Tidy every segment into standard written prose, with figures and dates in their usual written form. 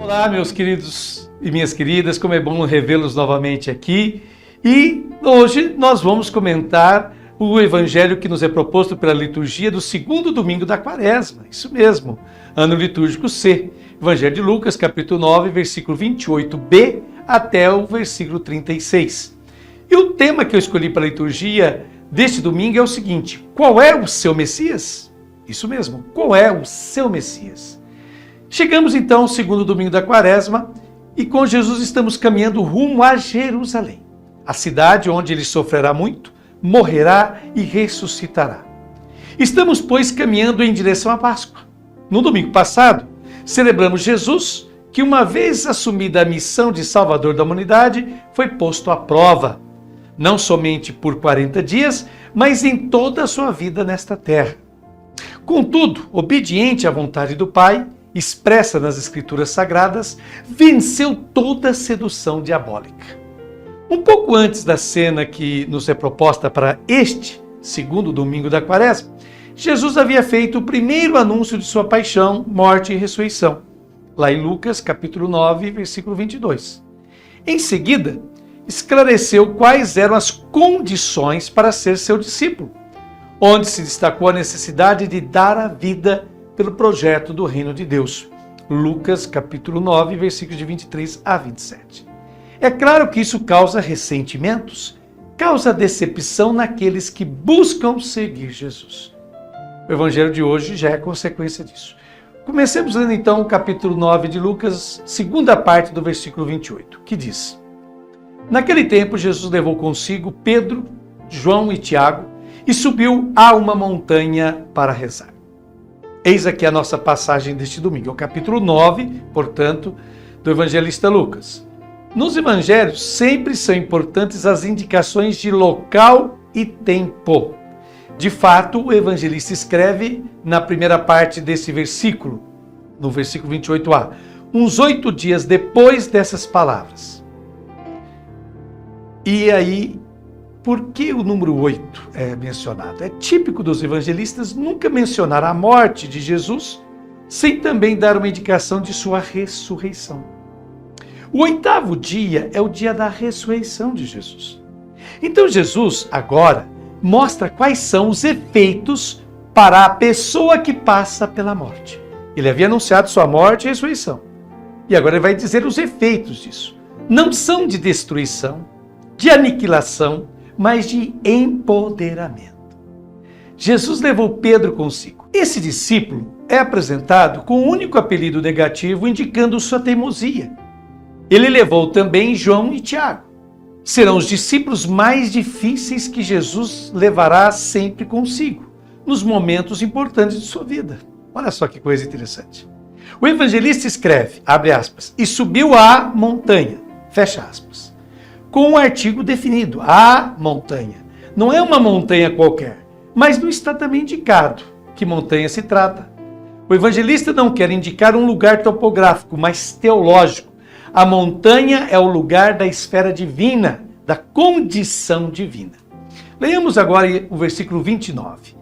Olá, meus queridos e minhas queridas, como é bom revê-los novamente aqui. E hoje nós vamos comentar o evangelho que nos é proposto pela liturgia do segundo domingo da Quaresma. Isso mesmo, ano litúrgico C. Evangelho de Lucas, capítulo 9, versículo 28b até o versículo 36. E o tema que eu escolhi para a liturgia deste domingo é o seguinte: qual é o seu Messias? Isso mesmo, qual é o seu Messias? Chegamos então ao segundo domingo da Quaresma e com Jesus estamos caminhando rumo a Jerusalém, a cidade onde ele sofrerá muito, morrerá e ressuscitará. Estamos, pois, caminhando em direção à Páscoa. No domingo passado, celebramos Jesus, que uma vez assumida a missão de Salvador da humanidade, foi posto à prova, não somente por 40 dias, mas em toda a sua vida nesta terra. Contudo, obediente à vontade do Pai, expressa nas Escrituras Sagradas, venceu toda a sedução diabólica. Um pouco antes da cena que nos é proposta para este segundo domingo da Quaresma, Jesus havia feito o primeiro anúncio de sua paixão, morte e ressurreição, lá em Lucas, capítulo 9, versículo 22. Em seguida, esclareceu quais eram as condições para ser seu discípulo, onde se destacou a necessidade de dar a vida pelo projeto do reino de Deus. Lucas, capítulo 9, versículos de 23 a 27. É claro que isso causa ressentimentos, causa decepção naqueles que buscam seguir Jesus. O evangelho de hoje já é consequência disso. Comecemos lendo então o capítulo 9 de Lucas, segunda parte do versículo 28, que diz: Naquele tempo Jesus levou consigo Pedro, João e Tiago e subiu a uma montanha para rezar. Eis aqui a nossa passagem deste domingo, é o capítulo 9, portanto, do evangelista Lucas. Nos evangelhos sempre são importantes as indicações de local e tempo. De fato, o evangelista escreve na primeira parte desse versículo, no versículo 28a, uns 8 dias depois dessas palavras. E aí, por que o número 8 é mencionado? É típico dos evangelistas nunca mencionar a morte de Jesus sem também dar uma indicação de sua ressurreição. O 8º dia é o dia da ressurreição de Jesus. Então Jesus agora mostra quais são os efeitos para a pessoa que passa pela morte. Ele havia anunciado sua morte e ressurreição. E agora ele vai dizer os efeitos disso. Não são de destruição, de aniquilação, mas de empoderamento. Jesus levou Pedro consigo. Esse discípulo é apresentado com um único apelido negativo, indicando sua teimosia. Ele levou também João e Tiago. Serão os discípulos mais difíceis que Jesus levará sempre consigo, nos momentos importantes de sua vida. Olha só que coisa interessante. O evangelista escreve, abre aspas, e subiu à montanha, fecha aspas, com um artigo definido, a montanha. Não é uma montanha qualquer, mas não está também indicado que montanha se trata. O evangelista não quer indicar um lugar topográfico, mas teológico. A montanha é o lugar da esfera divina, da condição divina. Leiamos agora o versículo 29.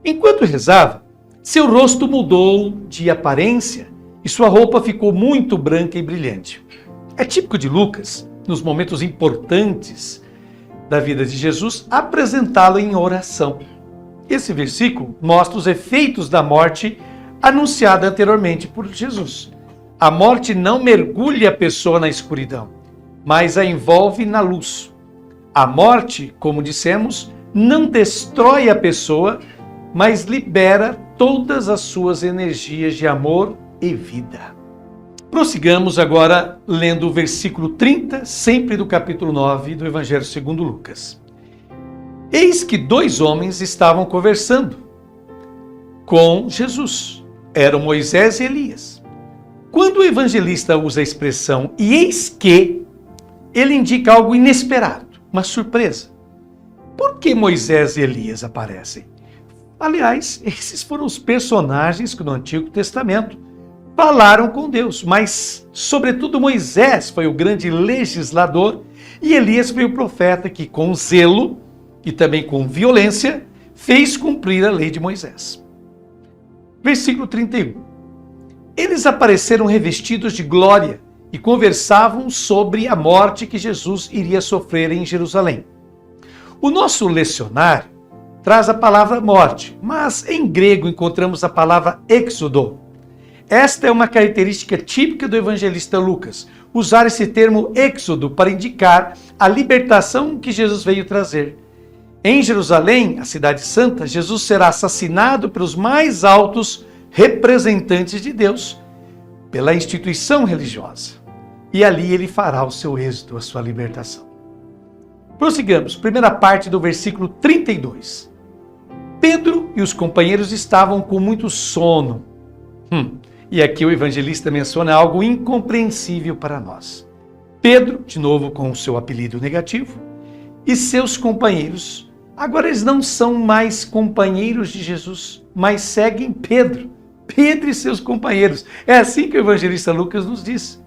Enquanto rezava, seu rosto mudou de aparência e sua roupa ficou muito branca e brilhante. É típico de Lucas, nos momentos importantes da vida de Jesus, apresentá-lo em oração. Esse versículo mostra os efeitos da morte anunciada anteriormente por Jesus. A morte não mergulha a pessoa na escuridão, mas a envolve na luz. A morte, como dissemos, não destrói a pessoa, mas libera todas as suas energias de amor e vida. Prossigamos agora lendo o versículo 30, sempre do capítulo 9 do Evangelho segundo Lucas. Eis que 2 homens estavam conversando com Jesus. Eram Moisés e Elias. Quando o evangelista usa a expressão "e eis que", ele indica algo inesperado, uma surpresa. Por que Moisés e Elias aparecem? Aliás, esses foram os personagens que no Antigo Testamento falaram com Deus, mas, sobretudo, Moisés foi o grande legislador e Elias foi o profeta que, com zelo e também com violência, fez cumprir a lei de Moisés. Versículo 31. Eles apareceram revestidos de glória e conversavam sobre a morte que Jesus iria sofrer em Jerusalém. O nosso lecionário traz a palavra morte, mas em grego encontramos a palavra êxodo. Esta é uma característica típica do evangelista Lucas, usar esse termo êxodo para indicar a libertação que Jesus veio trazer. Em Jerusalém, a cidade santa, Jesus será assassinado pelos mais altos representantes de Deus, pela instituição religiosa. E ali ele fará o seu êxodo, a sua libertação. Prossigamos, primeira parte do versículo 32. Pedro e os companheiros estavam com muito sono. E aqui o evangelista menciona algo incompreensível para nós. Pedro, de novo com o seu apelido negativo, e seus companheiros, agora eles não são mais companheiros de Jesus, mas seguem Pedro. Pedro e seus companheiros. É assim que o evangelista Lucas nos diz.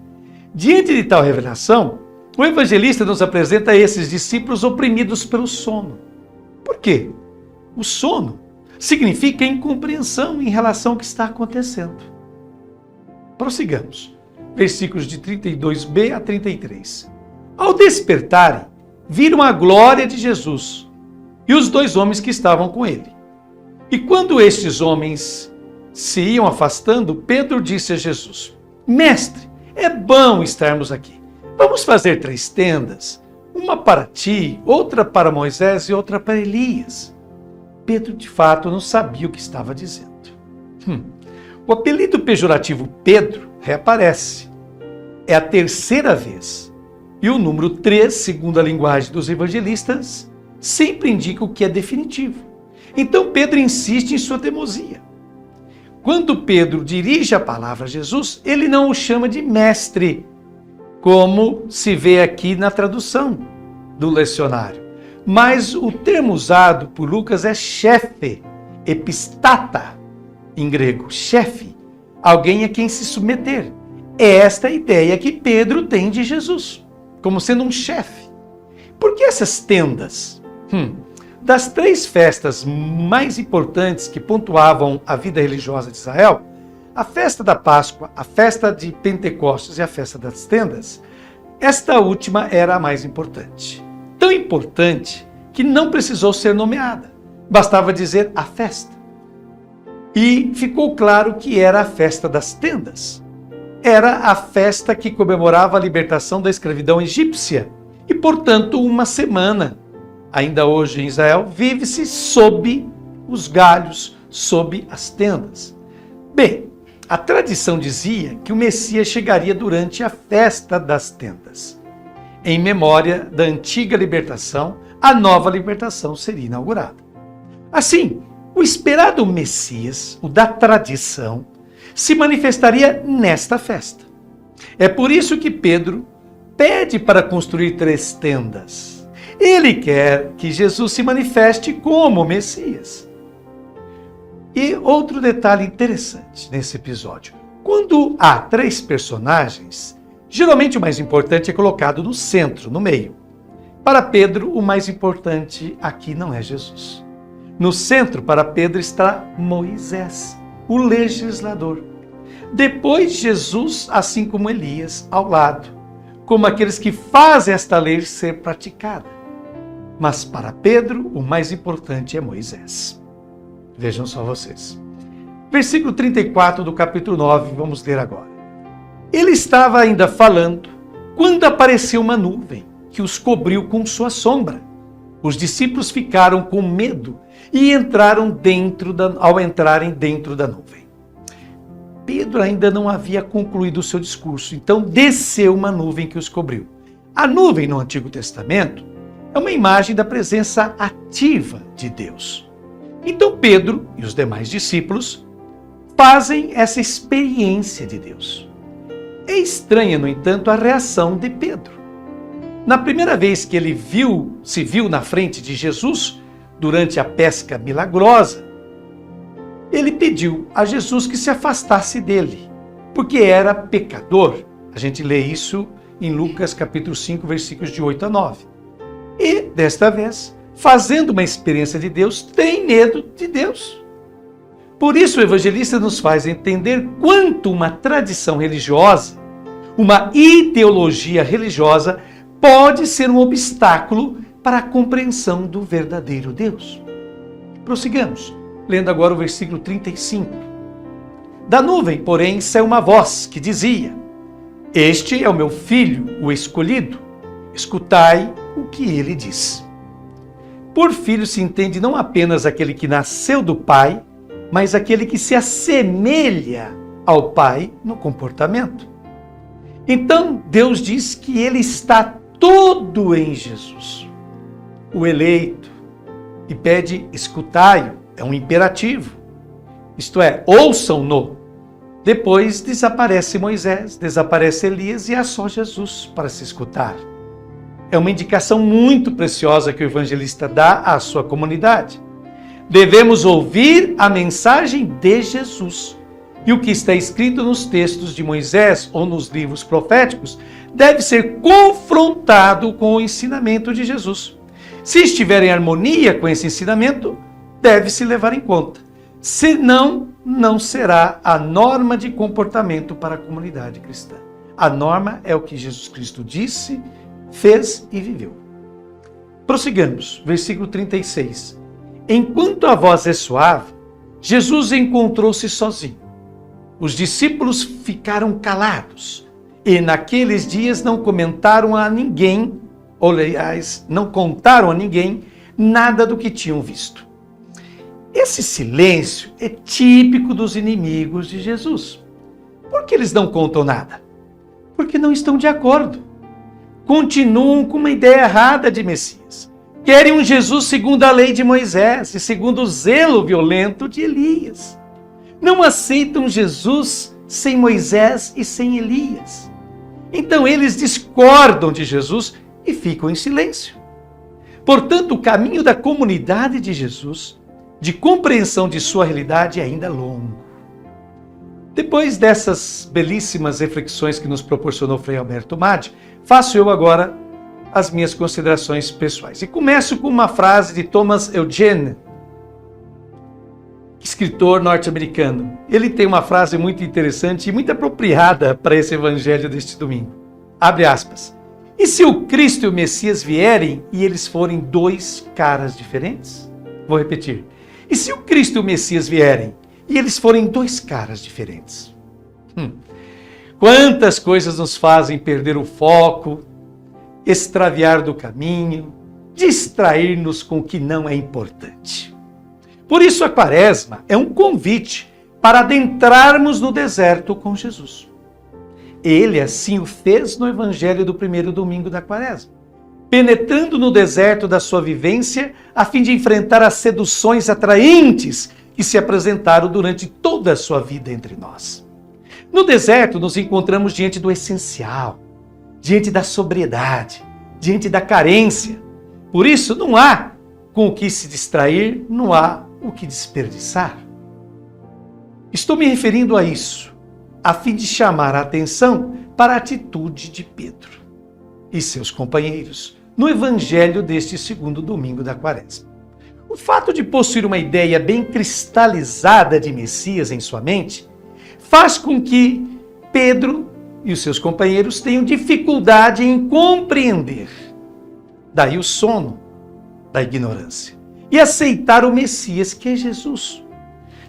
Diante de tal revelação, o evangelista nos apresenta esses discípulos oprimidos pelo sono. Por quê? O sono significa incompreensão em relação ao que está acontecendo. Prossigamos. Versículos de 32b a 33. Ao despertarem, viram a glória de Jesus e os dois homens que estavam com ele. E quando estes homens se iam afastando, Pedro disse a Jesus: Mestre, é bom estarmos aqui. Vamos fazer 3 tendas, uma para ti, outra para Moisés e outra para Elias. Pedro, de fato, não sabia o que estava dizendo. O apelido pejorativo Pedro reaparece. É a 3ª vez. E o número 3, segundo a linguagem dos evangelistas, sempre indica o que é definitivo. Então Pedro insiste em sua teimosia. Quando Pedro dirige a palavra a Jesus, ele não o chama de mestre, como se vê aqui na tradução do lecionário. Mas o termo usado por Lucas é chefe, epistata, em grego, chefe, alguém a quem se submeter. É esta a ideia que Pedro tem de Jesus, como sendo um chefe. Por que essas tendas? Das 3 festas mais importantes que pontuavam a vida religiosa de Israel, a festa da Páscoa, a festa de Pentecostes e a festa das tendas, esta última era a mais importante. Tão importante que não precisou ser nomeada, bastava dizer a festa. E ficou claro que era a festa das tendas. Era a festa que comemorava a libertação da escravidão egípcia e, portanto, uma semana. Ainda hoje em Israel, vive-se sob os galhos, sob as tendas. Bem, a tradição dizia que o Messias chegaria durante a festa das tendas. Em memória da antiga libertação, a nova libertação seria inaugurada. Assim, o esperado Messias, o da tradição, se manifestaria nesta festa. É por isso que Pedro pede para construir 3 tendas. Ele quer que Jesus se manifeste como Messias. E outro detalhe interessante nesse episódio. Quando há 3 personagens, geralmente o mais importante é colocado no centro, no meio. Para Pedro, o mais importante aqui não é Jesus. No centro, para Pedro, está Moisés, o legislador. Depois, Jesus, assim como Elias, ao lado, como aqueles que fazem esta lei ser praticada. Mas para Pedro, o mais importante é Moisés. Vejam só vocês. Versículo 34 do capítulo 9, vamos ler agora. Ele estava ainda falando quando apareceu uma nuvem que os cobriu com sua sombra. Os discípulos ficaram com medo e ao entrarem dentro da nuvem. Pedro ainda não havia concluído o seu discurso, então desceu uma nuvem que os cobriu. A nuvem no Antigo Testamento é uma imagem da presença ativa de Deus. Então Pedro e os demais discípulos fazem essa experiência de Deus. É estranha, no entanto, a reação de Pedro. Na primeira vez que ele se viu na frente de Jesus, durante a pesca milagrosa, ele pediu a Jesus que se afastasse dele, porque era pecador. A gente lê isso em Lucas capítulo 5, versículos de 8 a 9. E, desta vez, fazendo uma experiência de Deus, tem medo de Deus. Por isso o evangelista nos faz entender quanto uma tradição religiosa, uma ideologia religiosa, pode ser um obstáculo para a compreensão do verdadeiro Deus. Prossigamos, lendo agora o versículo 35. Da nuvem, porém, saiu uma voz que dizia: Este é o meu filho, o escolhido. Escutai o que ele diz. Por filho se entende não apenas aquele que nasceu do Pai, mas aquele que se assemelha ao Pai no comportamento. Então, Deus diz que ele está todo em Jesus, o eleito, e pede: escutai-o, é um imperativo. Isto é, ouçam-no. Depois desaparece Moisés, desaparece Elias e há só Jesus para se escutar. É uma indicação muito preciosa que o evangelista dá à sua comunidade. Devemos ouvir a mensagem de Jesus. E o que está escrito nos textos de Moisés ou nos livros proféticos deve ser confrontado com o ensinamento de Jesus. Se estiver em harmonia com esse ensinamento, deve-se levar em conta. Senão, não será a norma de comportamento para a comunidade cristã. A norma é o que Jesus Cristo disse, fez e viveu. Prossigamos, versículo 36. Enquanto a voz ressoava, Jesus encontrou-se sozinho. Os discípulos ficaram calados e naqueles dias não comentaram a ninguém, ou aliás, não contaram a ninguém nada do que tinham visto. Esse silêncio é típico dos inimigos de Jesus. Por que eles não contam nada? Porque não estão de acordo. Continuam com uma ideia errada de Messias. Querem um Jesus segundo a lei de Moisés e segundo o zelo violento de Elias. Não aceitam Jesus sem Moisés e sem Elias. Então eles discordam de Jesus e ficam em silêncio. Portanto, o caminho da comunidade de Jesus, de compreensão de sua realidade, é ainda longo. Depois dessas belíssimas reflexões que nos proporcionou Frei Alberto Maggi, faço eu agora as minhas considerações pessoais. E começo com uma frase de Thomas Eugene, escritor norte-americano. Ele tem uma frase muito interessante e muito apropriada para esse evangelho deste domingo. Abre aspas. E se o Cristo e o Messias vierem e eles forem dois caras diferentes? Vou repetir. E se o Cristo e o Messias vierem e eles forem dois caras diferentes? Quantas coisas nos fazem perder o foco, extraviar do caminho, distrair-nos com o que não é importante. Por isso a Quaresma é um convite para adentrarmos no deserto com Jesus. Ele assim o fez no Evangelho do primeiro domingo da Quaresma, penetrando no deserto da sua vivência a fim de enfrentar as seduções atraentes que se apresentaram durante toda a sua vida entre nós. No deserto nos encontramos diante do essencial, diante da sobriedade, diante da carência. Por isso não há com o que se distrair, não há o que desperdiçar. Estou me referindo a isso, a fim de chamar a atenção para a atitude de Pedro e seus companheiros no Evangelho deste segundo domingo da Quaresma. O fato de possuir uma ideia bem cristalizada de Messias em sua mente faz com que Pedro e os seus companheiros tenham dificuldade em compreender, daí o sono da ignorância, e aceitar o Messias que é Jesus,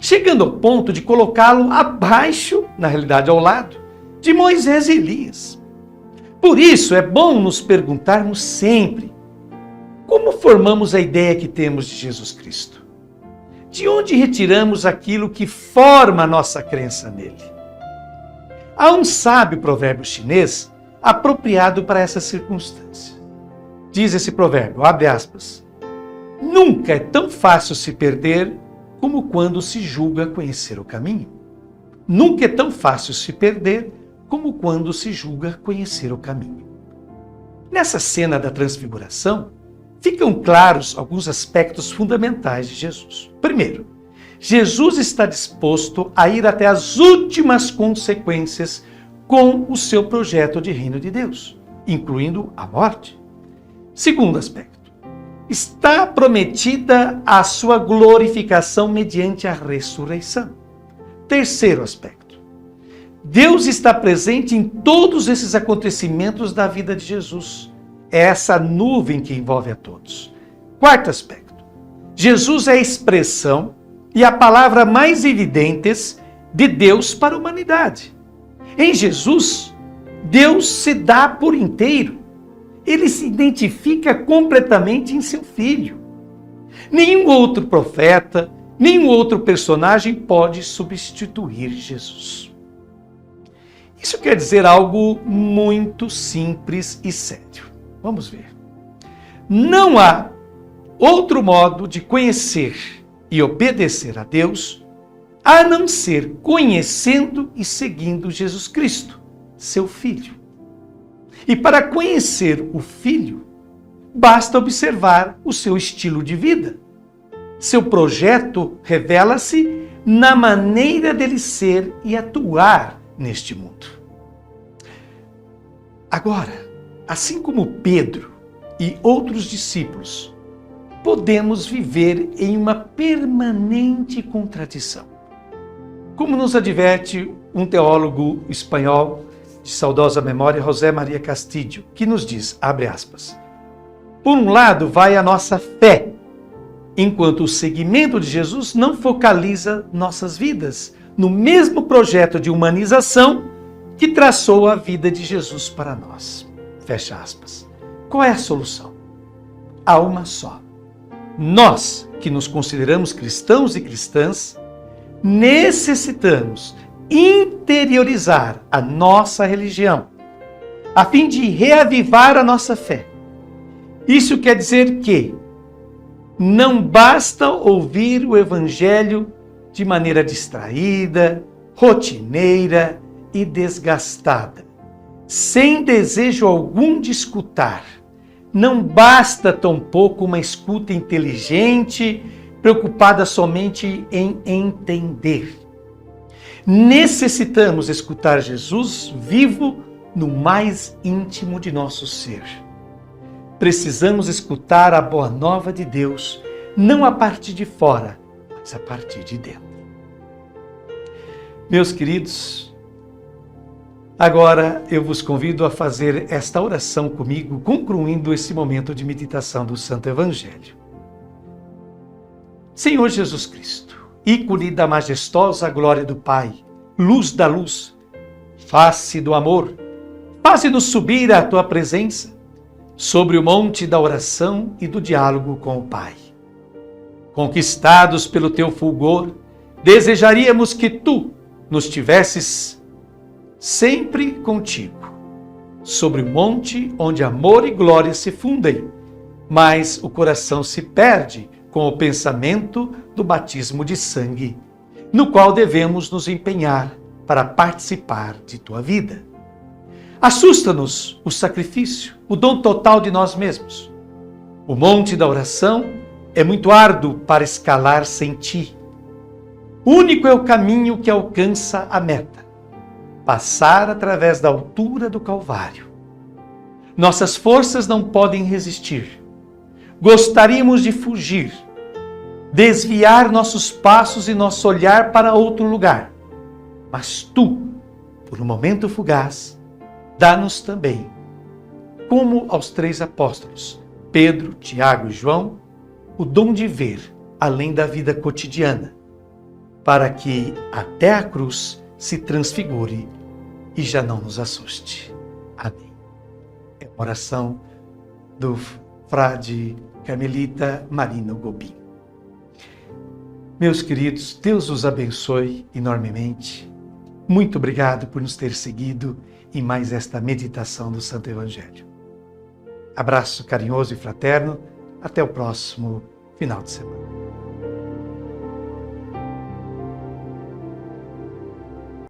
chegando ao ponto de colocá-lo abaixo, na realidade ao lado, de Moisés e Elias. Por isso é bom nos perguntarmos sempre: como formamos a ideia que temos de Jesus Cristo? De onde retiramos aquilo que forma a nossa crença nele? Há um sábio provérbio chinês apropriado para essa circunstância. Diz esse provérbio, abre aspas, nunca é tão fácil se perder como quando se julga conhecer o caminho. Nunca é tão fácil se perder como quando se julga conhecer o caminho. Nessa cena da transfiguração, ficam claros alguns aspectos fundamentais de Jesus. Primeiro, Jesus está disposto a ir até as últimas consequências com o seu projeto de reino de Deus, incluindo a morte. Segundo aspecto, está prometida a sua glorificação mediante a ressurreição. Terceiro aspecto. Deus está presente em todos esses acontecimentos da vida de Jesus. É essa nuvem que envolve a todos. Quarto aspecto. Jesus é a expressão e a palavra mais evidentes de Deus para a humanidade. Em Jesus, Deus se dá por inteiro. Ele se identifica completamente em seu Filho. Nenhum outro profeta, nenhum outro personagem pode substituir Jesus. Isso quer dizer algo muito simples e sério. Vamos ver. Não há outro modo de conhecer e obedecer a Deus a não ser conhecendo e seguindo Jesus Cristo, seu Filho. E para conhecer o Filho, basta observar o seu estilo de vida. Seu projeto revela-se na maneira dele ser e atuar neste mundo. Agora, assim como Pedro e outros discípulos, podemos viver em uma permanente contradição. Como nos adverte um teólogo espanhol de saudosa memória, José Maria Castillo, que nos diz, abre aspas, por um lado vai a nossa fé, enquanto o seguimento de Jesus não focaliza nossas vidas no mesmo projeto de humanização que traçou a vida de Jesus para nós. Fecha aspas. Qual é a solução? Há uma só. Nós, que nos consideramos cristãos e cristãs, necessitamos interiorizar a nossa religião, a fim de reavivar a nossa fé. Isso quer dizer que não basta ouvir o Evangelho de maneira distraída, rotineira e desgastada, sem desejo algum de escutar. Não basta tampouco uma escuta inteligente, preocupada somente em entender. Necessitamos escutar Jesus vivo no mais íntimo de nosso ser. Precisamos escutar a boa nova de Deus, não a partir de fora, mas a partir de dentro. Meus queridos, agora eu vos convido a fazer esta oração comigo, concluindo esse momento de meditação do Santo Evangelho. Senhor Jesus Cristo, ícone da majestosa glória do Pai, luz da luz, face do amor, faze-nos subir à tua presença, sobre o monte da oração e do diálogo com o Pai. Conquistados pelo teu fulgor, desejaríamos que tu nos tivesses sempre contigo, sobre o monte onde amor e glória se fundem, mas o coração se perde com o pensamento do batismo de sangue, no qual devemos nos empenhar para participar de tua vida. Assusta-nos o sacrifício, o dom total de nós mesmos. O monte da oração é muito árduo para escalar sem ti. Único é o caminho que alcança a meta, passar através da altura do Calvário. Nossas forças não podem resistir. Gostaríamos de fugir, desviar nossos passos e nosso olhar para outro lugar. Mas tu, por um momento fugaz, dá-nos também, como aos 3 apóstolos, Pedro, Tiago e João, o dom de ver além da vida cotidiana, para que até a cruz se transfigure e já não nos assuste. Amém. É uma oração do frade carmelita Marino Gobim. Meus queridos, Deus os abençoe enormemente. Muito obrigado por nos ter seguido em mais esta meditação do Santo Evangelho. Abraço carinhoso e fraterno. Até o próximo final de semana.